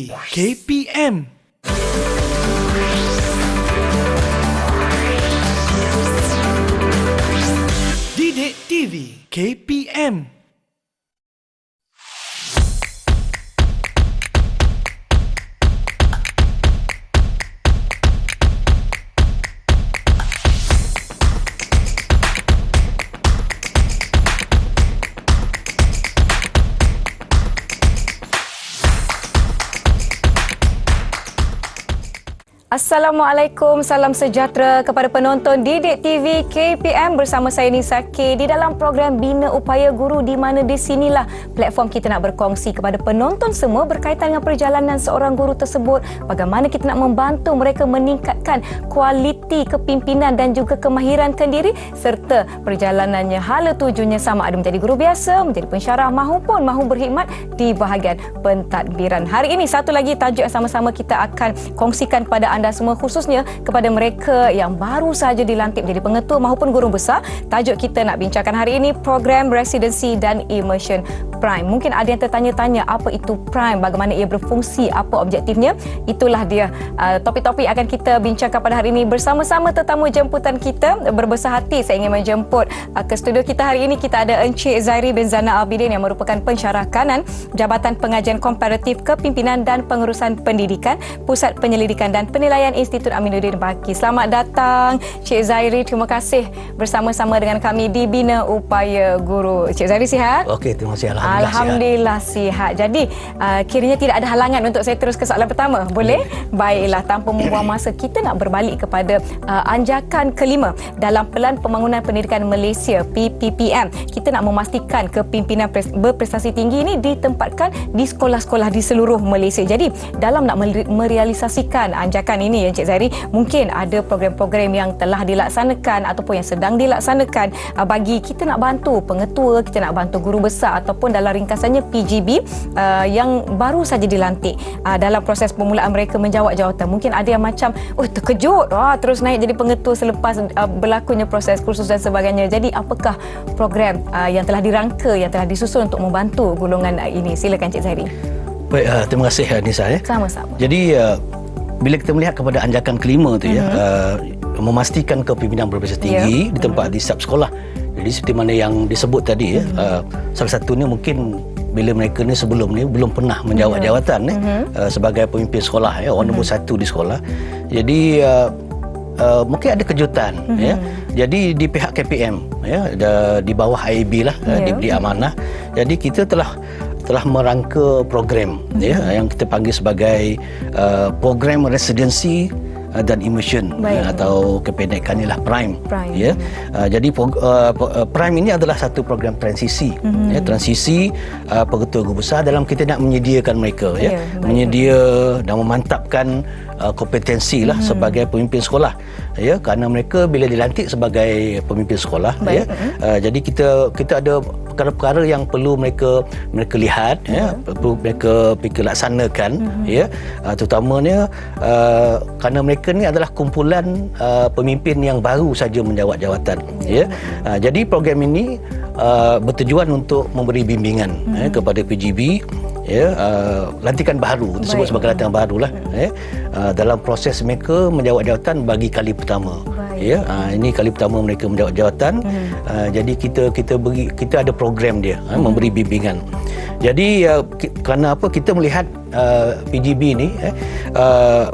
KPM. Didik TV KPM. Assalamualaikum, salam sejahtera kepada penonton Didik TV KPM bersama saya Nisa K di dalam program Bina Upaya Guru, di mana di sinilah platform kita nak berkongsi kepada penonton semua berkaitan dengan perjalanan seorang guru tersebut, bagaimana kita nak membantu mereka meningkatkan kualiti kepimpinan dan juga kemahiran diri, serta perjalanannya hala tujuannya sama ada menjadi guru biasa, menjadi pensyarah maupun mahu berkhidmat di bahagian pentadbiran. Hari ini satu lagi tajuk yang sama-sama kita akan kongsikan kepada anda semua, khususnya kepada mereka yang baru saja dilantik menjadi pengetua maupun guru besar. Tajuk kita nak bincangkan hari ini program residensi dan immersion Prime. Mungkin ada yang tertanya-tanya apa itu Prime, bagaimana ia berfungsi, apa objektifnya. Itulah dia topik-topik akan kita bincangkan pada hari ini bersama-sama tetamu jemputan kita. Berbesar hati saya ingin menjemput ke studio kita hari ini. Kita ada Encik Zairi bin Zainal Abidin yang merupakan pensyarah kanan Jabatan Pengajian Komparatif Kepimpinan dan Pengurusan Pendidikan, Pusat Penyelidikan dan Penilaian Institut Aminuddin Baki. Selamat datang Cik Zairi, terima kasih bersama-sama dengan kami di Bina Upaya Guru. Cik Zairi sihat? Okey, terima kasih. Alhamdulillah sihat. Jadi kiranya tidak ada halangan untuk saya terus ke soalan pertama. Boleh? Baiklah, tanpa membuang masa, kita nak berbalik kepada anjakan kelima dalam Pelan Pembangunan Pendidikan Malaysia PPPM. Kita nak memastikan kepimpinan berprestasi tinggi ini ditempatkan di sekolah-sekolah di seluruh Malaysia. Jadi dalam nak merealisasikan anjakan ini ya Encik Zairi, mungkin ada program-program yang telah dilaksanakan ataupun yang sedang dilaksanakan bagi kita nak bantu pengetua, kita nak bantu guru besar ataupun dalam ringkasannya PGB yang baru saja dilantik dalam proses permulaan mereka menjawat jawatan. Mungkin ada yang macam terkejut terus naik jadi pengetua selepas berlakunya proses kursus dan sebagainya. Jadi apakah program yang telah dirangka, yang telah disusun untuk membantu golongan ini? Silakan Cik Zairi. Baik, terima kasih Nisa. Sama-sama. Jadi bila kita melihat kepada anjakan kelima tu memastikan kepimpinan berprestasi tinggi ditempatkan di setiap sekolah. Jadi seperti mana yang disebut tadi salah satunya mungkin bila mereka ni sebelum ni belum pernah menjawat jawatan sebagai pemimpin sekolah, orang nombor satu di sekolah. Jadi mungkin ada kejutan Jadi di pihak KPM di bawah IAB lah, diberi amanah. Jadi kita telah merangka program yang kita panggil sebagai program residensi dan immersion atau kependekannya lah Prime. Jadi Prime ini adalah satu program transisi transisi pengetua guru besar dalam kita nak menyediakan mereka menyedia dan memantapkan kompetensi lah sebagai pemimpin sekolah kerana mereka bila dilantik sebagai pemimpin sekolah jadi kita ada perkara-perkara yang perlu mereka lihat perlu mereka fikir laksanakan terutamanya kerana mereka ni adalah kumpulan pemimpin yang baru saja menjawat jawatan jadi program ini bertujuan untuk memberi bimbingan kepada PGB lantikan baru, disebut sebagai lantikan baru lah dalam proses mereka menjawat jawatan bagi kali pertama. Ini kali pertama mereka menjawat jawatan. Jadi kita ada program dia memberi bimbingan. Jadi kerana apa kita melihat PGB ni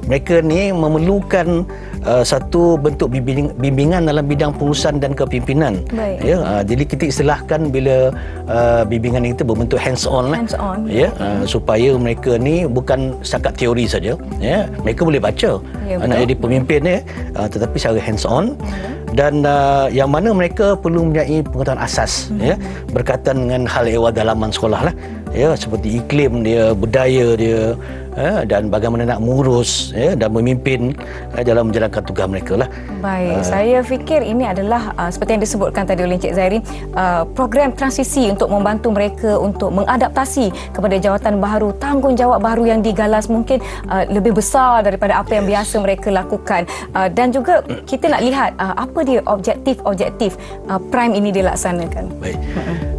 mereka ni memerlukan satu bentuk bimbingan dalam bidang pengurusan dan kepimpinan. Jadi kita istilahkan bila bimbingan itu berbentuk hands-on lah. Supaya mereka ni bukan setakat teori saja. Mereka boleh baca nak jadi pemimpin tetapi secara hands-on. Dan yang mana mereka perlu mempunyai pengetahuan asas berkaitan dengan hal ehwal dalaman sekolah lah seperti iklim dia, budaya dia dan bagaimana nak mengurus dan memimpin dalam menjalankan tugas mereka lah. Baik, saya fikir ini adalah seperti yang disebutkan tadi oleh Encik Zairi, program transisi untuk membantu mereka untuk mengadaptasi kepada jawatan baru, tanggungjawab baru yang digalas mungkin lebih besar daripada apa yang biasa mereka lakukan. Dan juga kita nak lihat apa dia objektif Prime ini dilaksanakan. Baik.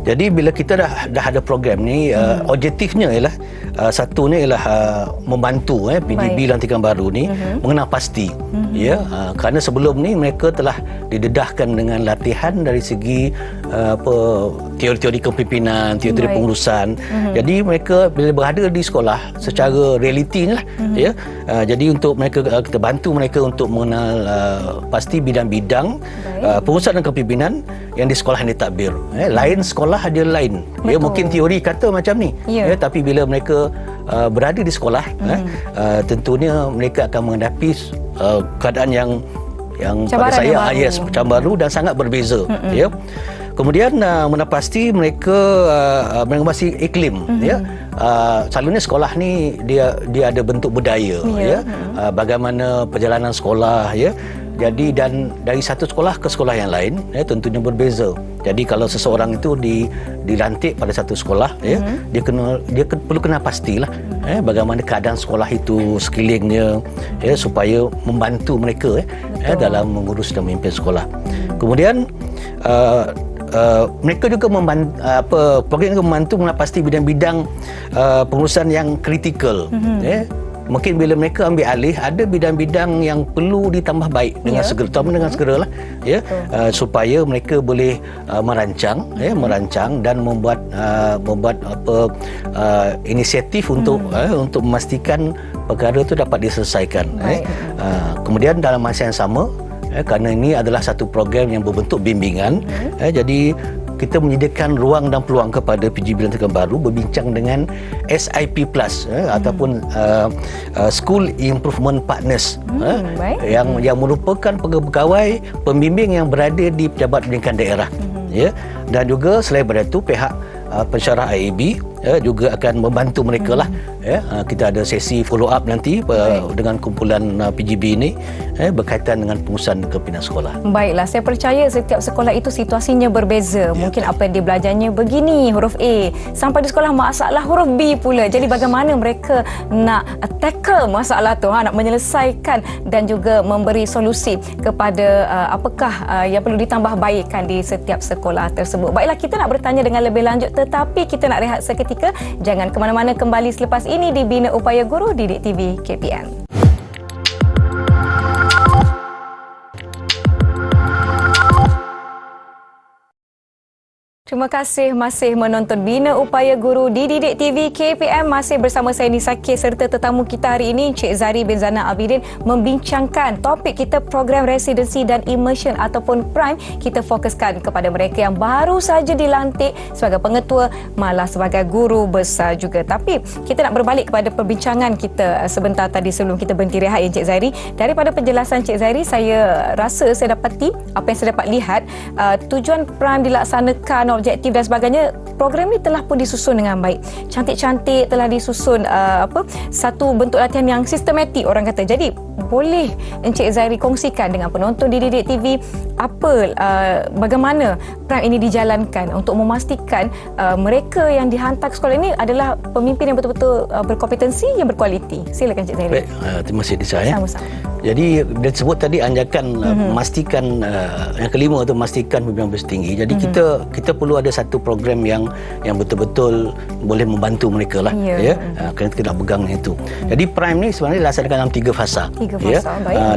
Jadi bila kita dah ada program ni objektifnya ialah satu ni ialah membantu PGB Lantikan Baru ni mengenal pasti ya, kerana sebelum ni mereka telah didedahkan dengan latihan dari segi teori-teori kepimpinan, teori-teori pengurusan. Jadi mereka bila berada di sekolah secara realiti ni lah ya, jadi untuk mereka kita bantu mereka untuk mengenal pasti bidang-bidang pengurusan dan kepimpinan yang di sekolah yang ditadbir. Lain sekolah dia lain. Ya, mungkin teori kata macam ni. Ya, tapi bila mereka berada di sekolah, tentunya mereka akan menghadapi keadaan yang pada saya macam baru dan sangat berbeza. Ya. Kemudian menapasti mereka mengawasi iklim. Ya. Selalunya sekolah ni dia ada bentuk budaya. Ya. Bagaimana perjalanan sekolah. Ya. Jadi dan dari satu sekolah ke sekolah yang lain tentunya berbeza. Jadi kalau seseorang itu dilantik pada satu sekolah dia perlu kenal pastilah bagaimana keadaan sekolah itu sekelilingnya supaya membantu mereka dalam mengurus dan memimpin sekolah. Kemudian mereka juga program juga membantu mengenal pasti bidang-bidang pengurusan yang kritikal. Mungkin bila mereka ambil alih, ada bidang-bidang yang perlu ditambah baik dengan segera, terutama dengan segeralah supaya mereka boleh merancang dan membuat inisiatif untuk memastikan perkara itu dapat diselesaikan. Kemudian dalam masa yang sama, kerana ini adalah satu program yang berbentuk bimbingan, jadi kita menyediakan ruang dan peluang kepada PGB Lantikan Baru berbincang dengan SIP Plus ataupun School Improvement Partners yang merupakan pegawai pembimbing yang berada di pejabat pendidikan daerah. Dan juga selain daripada itu pihak pensyarah IAB juga akan membantu mereka lah. Kita ada sesi follow up nanti dengan kumpulan PGB ini berkaitan dengan pengurusan kepimpinan sekolah. Baiklah, saya percaya setiap sekolah itu situasinya berbeza. Mungkin apa yang dia belajarnya begini, huruf A, sampai di sekolah masalah huruf B pula. Jadi bagaimana mereka nak tackle masalah tu, nak menyelesaikan dan juga memberi solusi kepada apakah yang perlu ditambah baikkan di setiap sekolah tersebut. Baiklah, kita nak bertanya dengan lebih lanjut, tetapi kita nak rehat seketika. Jangan ke mana-mana, kembali selepas ini di Bina Upaya Guru Didik TV KPM. Terima kasih masih menonton Bina Upaya Guru di Didik TV KPM. Masih bersama saya Nisa K serta tetamu kita hari ini Cik Zari bin Zana Abidin membincangkan topik kita program residensi dan immersion ataupun prime. Kita fokuskan kepada mereka yang baru saja dilantik sebagai pengetua malah sebagai guru besar juga. Tapi kita nak berbalik kepada perbincangan kita sebentar tadi sebelum kita berhenti rehat ya Cik Zari. Daripada penjelasan Cik Zari, saya rasa saya dapati apa yang saya dapat lihat, tujuan prime dilaksanakan, objektif dan sebagainya, program ini telah pun disusun dengan baik. Cantik-cantik telah disusun satu bentuk latihan yang sistematik orang kata. Jadi boleh Encik Zairi kongsikan dengan penonton di Didik TV bagaimana prime ini dijalankan untuk memastikan mereka yang dihantar ke sekolah ini adalah pemimpin yang betul-betul berkompetensi, yang berkualiti. Silakan Encik Zairi. Baik, terima kasih Disa. Sama-sama. Jadi dia sebut tadi anjakan memastikan yang kelima itu memastikan pimpinan bersih tinggi. Jadi kita perlu ada satu program yang betul-betul boleh membantu mereka lah. Kerana kita nak pegang itu. Jadi prime ni sebenarnya dilaksanakan dalam 3 fasa.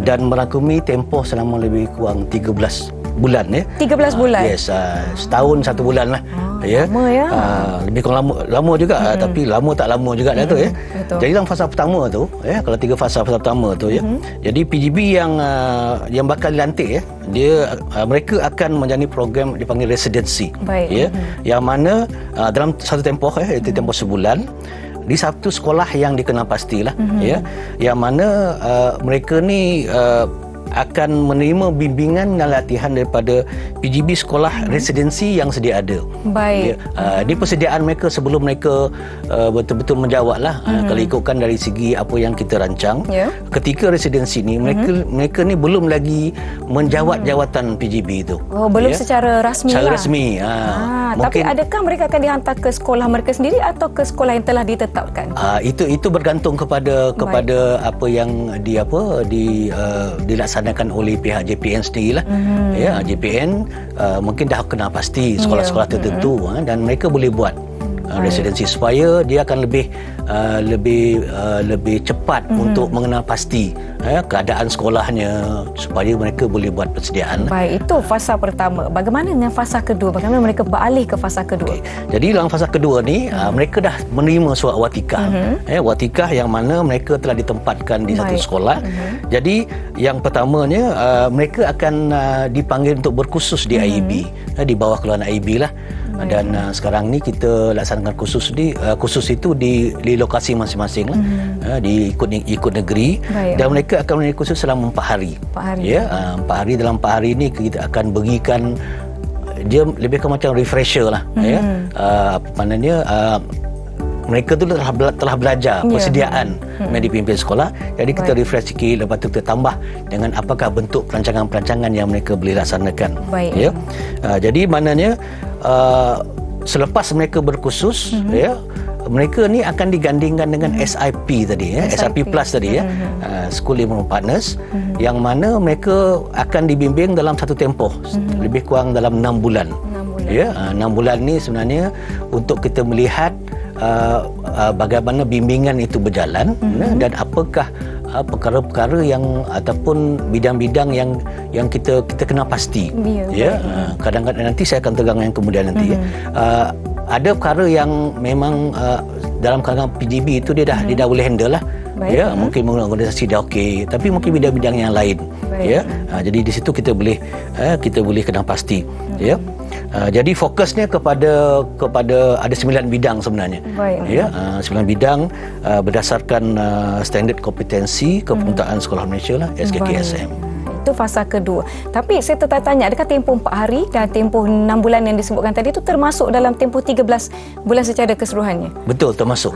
Dan merangkumi tempoh selama lebih kurang 13 bulan 13 bulan. Yes, setahun 1 bulan lah. Lama ya. Lebih kurang lama juga, tapi lama tak lama juga dah tu ya. Jadi dalam fasa pertama tu kalau 3 fasa pertama tu jadi PGB yang bakal dilantik mereka akan menjalani program dipanggil residensi. Yang mana dalam satu tempoh iaitu tempoh sebulan di satu sekolah yang dikenal pastilah yang mana mereka ni akan menerima bimbingan dan latihan daripada PGB sekolah residensi yang sedia ada. Baik. Ini persediaan mereka sebelum mereka betul-betul menjawablah. Kalau ikutkan dari segi apa yang kita rancang, ketika residensi ni mereka ni belum lagi menjawat jawatan PGB itu. Belum secara rasmi. Secara rasmi. Tapi adakah mereka akan dihantar ke sekolah mereka sendiri atau ke sekolah yang telah ditetapkan? Itu bergantung kepada apa yang dilaksanakan oleh pihak JPN sendirilah. JPN mungkin dah kenal pasti sekolah-sekolah tertentu dan mereka boleh buat residensi, supaya dia akan lebih cepat untuk mengenal pasti keadaan sekolahnya, supaya mereka boleh buat persediaan. Baik, itu fasa pertama. Bagaimana dengan fasa kedua? Bagaimana mereka beralih ke fasa kedua? Jadi dalam fasa kedua ni mereka dah menerima surat watikah. Watikah yang mana mereka telah ditempatkan di satu sekolah. Jadi yang pertamanya mereka akan dipanggil untuk berkursus di IEB, di bawah keluaran IEB lah. Dan sekarang ni kita laksanakan kursus itu di lokasi masing-masing lah, ikut negeri. Baik. Dan mereka akan melalui kursus selama 4 hari. 4 hari. Ya, 4 hari. Dalam 4 hari ni kita akan berikan, dia lebih ke macam refresher lah. Ya, apa maknanya, mereka tu telah belajar persediaan yang dipimpin sekolah. Jadi kita refresh sikit, lepas tu kita tambah dengan apakah bentuk perancangan-perancangan yang mereka boleh laksanakan. Baik. Ya. Jadi maknanya selepas mereka berkursus, ya, mereka ni akan digandingkan dengan SIP tadi, SIP Plus tadi, School Improvement Partners, yang mana mereka akan dibimbing dalam satu tempoh, lebih kurang dalam 6 bulan. 6 bulan. Ya, 6 bulan ni sebenarnya untuk kita melihat bagaimana bimbingan itu berjalan, dan apakah perkara-perkara yang ataupun bidang-bidang yang kita kenal pasti. Kadang-kadang nanti saya akan terangkan kemudian nanti. Ada perkara yang memang dalam kalangan PGB itu dia dah boleh handle lah. Ya, mungkin organisasi dah okey, tapi mungkin bidang-bidang yang lain. Ya, jadi di situ kita boleh kenal pasti. Ya. Jadi fokusnya kepada ada 9 bidang sebenarnya. Ya, 9 bidang berdasarkan standard kompetensi Kepengurusan Sekolah Malaysia lah, SKKSM. Itu fasa kedua. Tapi saya tertanya, adakah tempoh 4 hari dan tempoh 6 bulan yang disebutkan tadi itu termasuk dalam tempoh 13 bulan secara keseluruhannya? Betul, termasuk.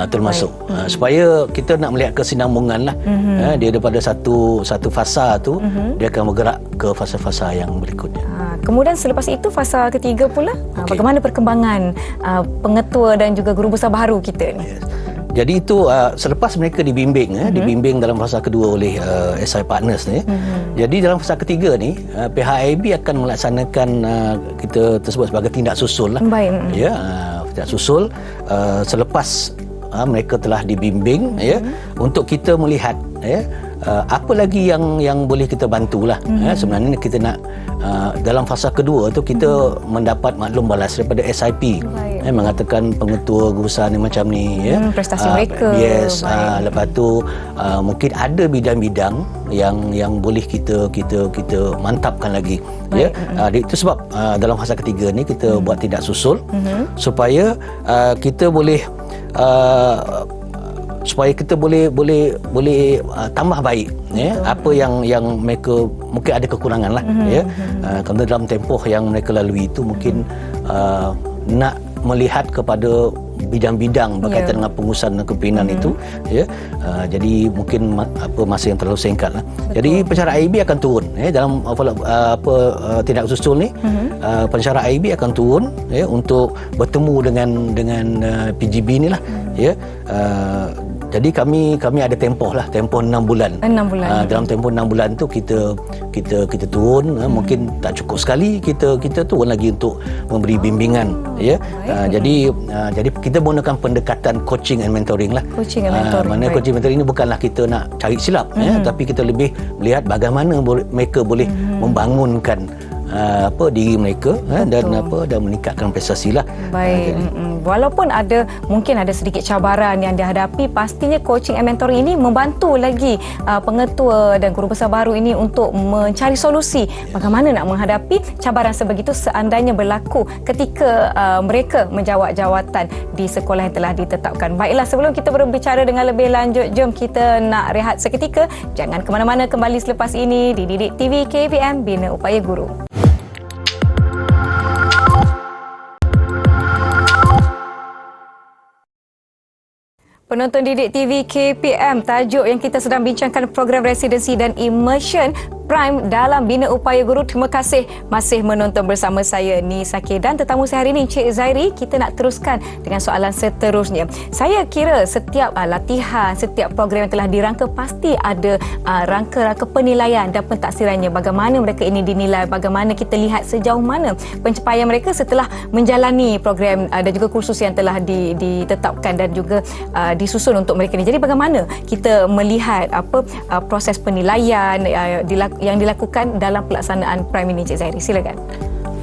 Termasuk. Supaya kita nak melihat kesinambungan lah. Dia daripada satu fasa tu, dia akan bergerak ke fasa-fasa yang berikutnya. Kemudian selepas itu fasa ketiga pula, bagaimana perkembangan pengetua dan juga guru besar baru kita ni? Jadi itu selepas mereka dibimbing, dibimbing dalam fasa kedua oleh SI Partners ni. Jadi dalam fasa ketiga ni, pihak IB akan melaksanakan kita tersebut sebagai tindak susul lah. Ya, tindak susul selepas mereka telah dibimbing, ya, untuk kita melihat, ya, apa lagi yang boleh kita bantulah. Sebenarnya kita nak dalam fasa kedua tu kita mendapat maklum balas daripada SIP, mengatakan pengetua guru besar ni macam ni, ya, prestasi mereka. Yes. Lepas tu mungkin ada bidang-bidang yang boleh kita mantapkan lagi. Ya. Itu sebab dalam fasa ketiga ni kita buat tindak susul supaya kita boleh tambah baik, ya, apa yang mereka mungkin ada kekurangan lah, ya. Kerana dalam tempoh yang mereka lalui itu mungkin nak melihat kepada bidang-bidang berkaitan dengan pengurusan dan kepimpinan itu, ya. Jadi mungkin masa yang terlalu singkat lah. Jadi pensyarah IB akan turun, ya, dalam tindak susul ni. Pensyarah IB akan turun, ya, untuk bertemu dengan PGB ni lah, ya. Jadi kami ada tempoh 6 bulan. 6 bulan. Dalam tempoh 6 bulan tu kita turun, mungkin tak cukup sekali kita turun lagi untuk memberi bimbingan, ya. Jadi kita menggunakan pendekatan coaching and mentoring lah. Coaching and mentoring. Mana coaching mentoring ini bukanlah kita nak cari silap, ya, tapi kita lebih melihat bagaimana mereka boleh membangunkan diri mereka, dan meningkatkan prestasi lah. Baik. Walaupun mungkin ada sedikit cabaran yang dihadapi, pastinya coaching and mentoring ini membantu lagi pengetua dan guru besar baru ini untuk mencari solusi bagaimana nak menghadapi cabaran sebegitu seandainya berlaku ketika mereka menjawat jawatan di sekolah yang telah ditetapkan. Baiklah, sebelum kita berbicara dengan lebih lanjut, jom kita nak rehat seketika. Jangan ke mana-mana, kembali selepas ini di Didik TV KPM Bina Upaya Guru. Penonton Didik TV KPM, tajuk yang kita sedang bincangkan program residensi dan immersion Prime dalam Bina Upaya Guru. Terima kasih masih menonton bersama saya Nisa K dan tetamu saya hari ini Encik Zairi. Kita nak teruskan dengan soalan seterusnya. Saya kira setiap latihan, setiap program yang telah dirangka pasti ada rangka-rangka penilaian dan pentaksirannya. Bagaimana mereka ini dinilai, bagaimana kita lihat sejauh mana pencapaian mereka setelah menjalani program dan juga kursus yang telah ditetapkan dan juga disusun untuk mereka ini. Jadi bagaimana kita melihat proses penilaian yang dilakukan dalam pelaksanaan Prime ini, Encik Zairi? Silakan.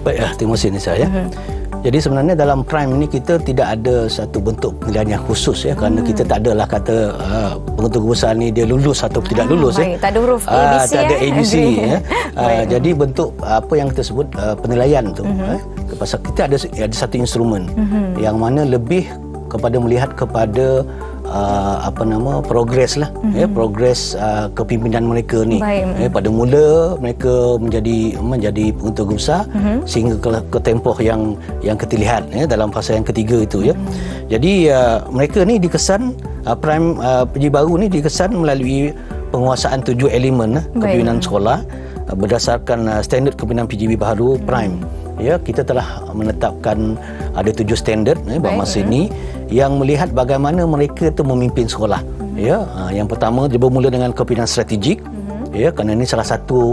Baik, terima kasih Nisa ya. Jadi sebenarnya dalam Prime ini kita tidak ada satu bentuk penilaian yang khusus ya, kerana kita tak adalah kata penentu besar ni dia lulus atau tidak lulus baik. Tak ada huruf ABC tak ada ABC ya. Jadi bentuk apa yang kita sebut penilaian tu pasal kita ada satu instrumen yang mana lebih kepada melihat kepada progres lah, progres kepimpinan mereka ni. Pada mula mereka menjadi penentu besar sehingga ke tempoh yang kita lihat dalam fasa yang ketiga itu ya. Jadi mereka ni dikesan Prime PJ baru ni dikesan melalui penguasaan 7 elemen kepimpinan sekolah berdasarkan standard kepimpinan PJB baru Prime. Ya, kita telah menetapkan ada 7 standard buat masa ini yang melihat bagaimana mereka itu memimpin sekolah. Ya, yang pertama dia bermula dengan kepimpinan strategik. Ya, kerana ini salah satu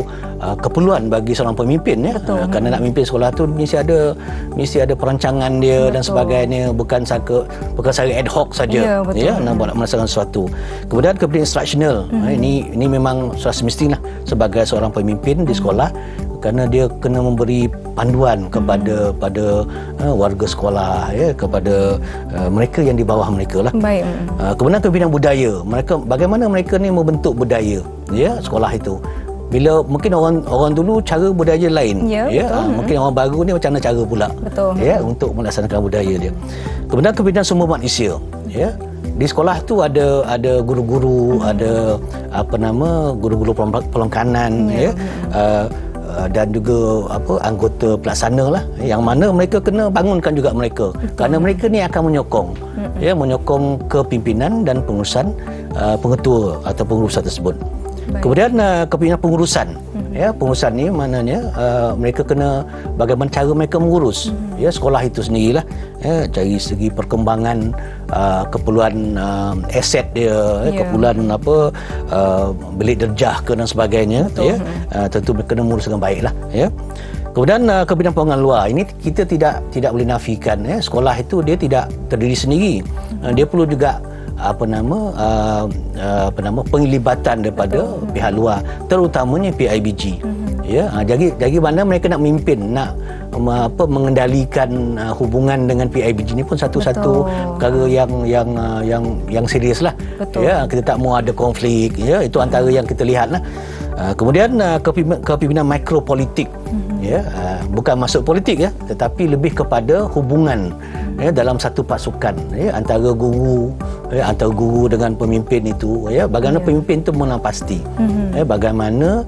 keperluan bagi seorang pemimpin ya. Kerana nak memimpin sekolah tu mesti ada perancangan dia dan sebagainya, bukan saja ad hoc saja nak melaksanakan sesuatu. Kemudian kepimpinan instructional. Ini memang sudah semestilah sebagai seorang pemimpin di sekolah, kerana dia kena memberi panduan kepada warga sekolah ya, kepada mereka yang di bawah mereka lah. Kemudian kepimpinan budaya, bagaimana mereka ni membentuk budaya ya sekolah itu. Bila mungkin orang dulu cara budaya lain mungkin orang baru ni macam mana cara pula ya untuk melaksanakan budaya dia. Kemudian kepimpinan sumber manusia ya. Di sekolah tu ada guru-guru, ada guru-guru pelengkanan dan juga anggota pelaksana lah, yang mana mereka kena bangunkan juga mereka. Kerana mereka ni akan menyokong kepimpinan dan pengurusan pengetua atau pengurusan tersebut. Kemudian kepimpinan pengurusan. Ya, pengurusan ni maknanya mereka kena bagaimana cara mereka mengurus ya sekolah itu sendirilah. Dari segi perkembangan keperluan aset dia, keperluan bilik derjah ke dan sebagainya ya. Tentu kena mengurus dengan baiklah ya. Kemudian kepimpinan pengurusan luar ini kita tidak boleh nafikan ya, sekolah itu dia tidak terdiri sendiri. Dia perlu juga penglibatan daripada pihak luar, terutamanya PIBG. Ya, jadi mana mereka nak memimpin, nak mengendalikan hubungan dengan PIBG ni pun satu perkara yang serius lah. Ya, kita tak mau ada konflik ya, itu antara yang kita lihat lah. Kemudian kepimpinan mikropolitik ya, bukan masuk politik ya, tetapi lebih kepada hubungan ya dalam satu pasukan ya, antara guru dengan pemimpin itu ya, bagaimana pemimpin itu menang pasti ya, bagaimana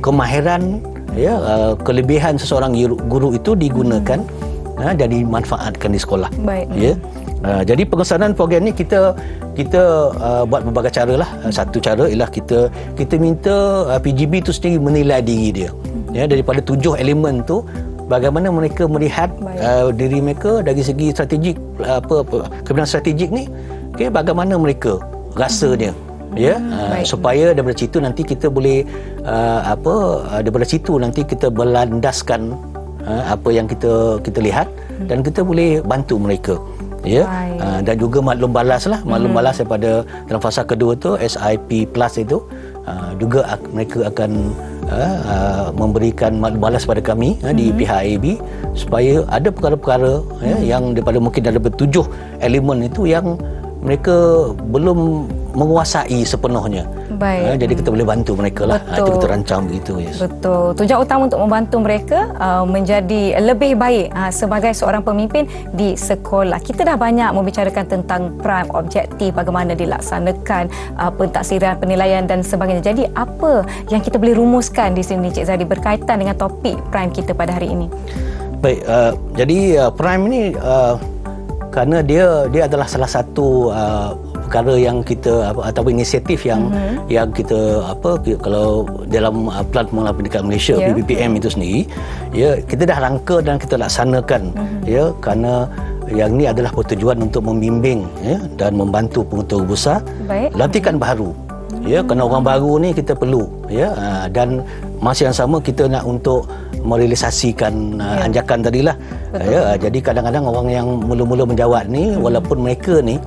kemahiran ya, kelebihan seseorang guru itu digunakan dan dimanfaatkan di sekolah. Ya. Jadi pengesanan program ni kita buat berbagai cara lah. Satu cara ialah kita minta PGB itu sendiri menilai diri dia. Ya, daripada 7 elemen tu bagaimana mereka melihat diri mereka dari segi strategik, kepimpinan strategik ni, bagaimana mereka rasanya ya, supaya daripada situ nanti kita boleh daripada situ nanti kita berlandaskan apa yang kita lihat dan kita boleh bantu mereka ya. Dan juga maklum balas lah, maklum balas daripada dalam fasa kedua tu SIP plus itu juga mereka akan memberikan maklum balas pada kami di pihak AAB, supaya ada perkara-perkara yang daripada mungkin daripada 7 elemen itu yang mereka belum menguasai sepenuhnya. Jadi kita boleh bantu mereka lah. Itu kita rancang begitu. Yes. Betul. Tujuan utama untuk membantu mereka menjadi lebih baik sebagai seorang pemimpin di sekolah. Kita dah banyak membicarakan tentang Prime, objektif, bagaimana dilaksanakan, pentaksiran, penilaian dan sebagainya. Jadi apa yang kita boleh rumuskan di sini, Cik Zairi, berkaitan dengan topik Prime kita pada hari ini? Baik, jadi Prime ini kerana dia adalah salah satu perkara yang kita atau inisiatif yang kita kalau dalam Pelan Pengenalan Pendidikan Malaysia PPPM itu sendiri, ya, kita dah rangka dan kita laksanakan, ya, kerana yang ini adalah bertujuan untuk membimbing, ya, dan membantu pengutua guru besar lantikan baru, ya, kerana orang baru ni kita perlu, ya, dan masa yang sama kita nak untuk merealisasikan anjakan tadilah, ya, jadi kadang-kadang orang yang mula-mula menjawat ni walaupun mereka ni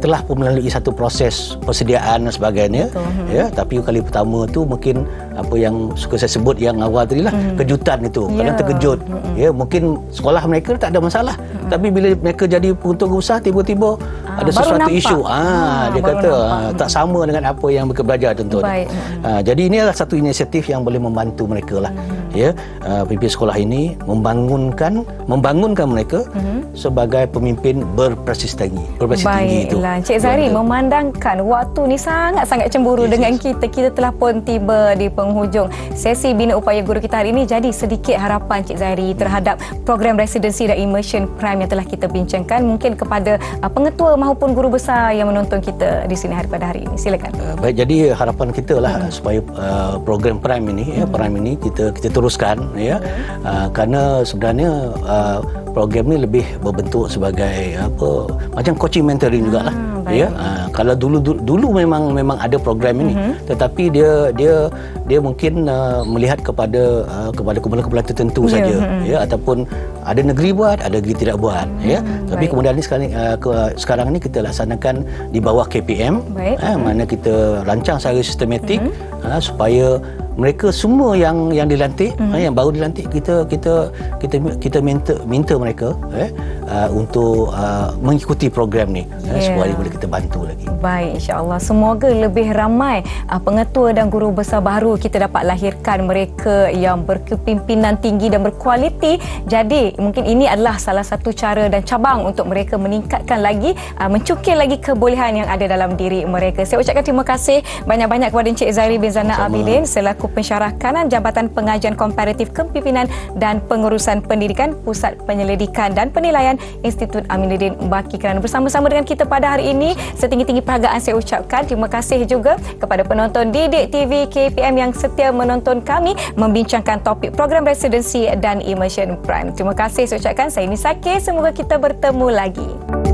telah pun melalui satu proses persediaan dan sebagainya, ya, tapi kali pertama tu mungkin apa yang suka saya sebut yang awal tadi lah, kejutan itu, kadang terkejut, ya, mungkin sekolah mereka tak ada masalah, tapi bila mereka jadi pengutua guru besar tiba-tiba ada sesuatu isu, dia kata tak sama dengan apa yang mereka belajar contohnya. Jadi ini adalah satu inisiatif yang boleh membantu mereka lah, ya, pimpinan sekolah ini membangunkan mereka sebagai pemimpin berprestasi tinggi itu. Cik Zahri, memandangkan waktu ni sangat-sangat cemburu dengan kita. Kita telah pun tiba di penghujung sesi Bina Upaya Guru kita hari ini. Jadi sedikit harapan Cik Zahri terhadap program residensi dan immersion prime yang telah kita bincangkan, mungkin kepada pengetua maupun guru besar yang menonton kita di sini pada hari ini. Silakan. Baik, jadi harapan kita lah supaya program prime ini, ya, prime ini kita teruskan, ya, kerana sebenarnya program ni lebih berbentuk sebagai macam coaching mentoring jugalah. Ya, kalau dulu memang ada program ini, tetapi dia mungkin melihat kepada kumpulan-kumpulan tertentu saja, ya, ataupun ada negeri buat, ada negeri tidak buat, ya. Tapi kemudian ni sekarang ni kita laksanakan di bawah KPM, mana kita rancang secara sistematik, supaya mereka semua yang dilantik, yang baru dilantik, kita minta mereka untuk mengikuti program ni, supaya boleh kita bantu lagi. Baik, insya-Allah semoga lebih ramai pengetua dan guru besar baru kita dapat lahirkan, mereka yang berkepimpinan tinggi dan berkualiti. Jadi mungkin ini adalah salah satu cara dan cabang untuk mereka meningkatkan lagi, mencukir lagi kebolehan yang ada dalam diri mereka. Saya ucapkan terima kasih banyak-banyak kepada Encik Zahri bin Zana Abidin selaku pensyarah kanan Jabatan Pengajian Komparatif Kepimpinan dan Pengurusan Pendidikan Pusat Penyelidikan dan Penilaian Institut Aminuddin Baki kerana bersama-sama dengan kita pada hari ini. Setinggi-tinggi perhargaan saya ucapkan. Terima kasih juga kepada penonton Didik TV KPM yang setia menonton kami membincangkan topik program residensi dan immersion prime. Terima kasih saya ucapkan. Saya Nisake, semoga kita bertemu lagi.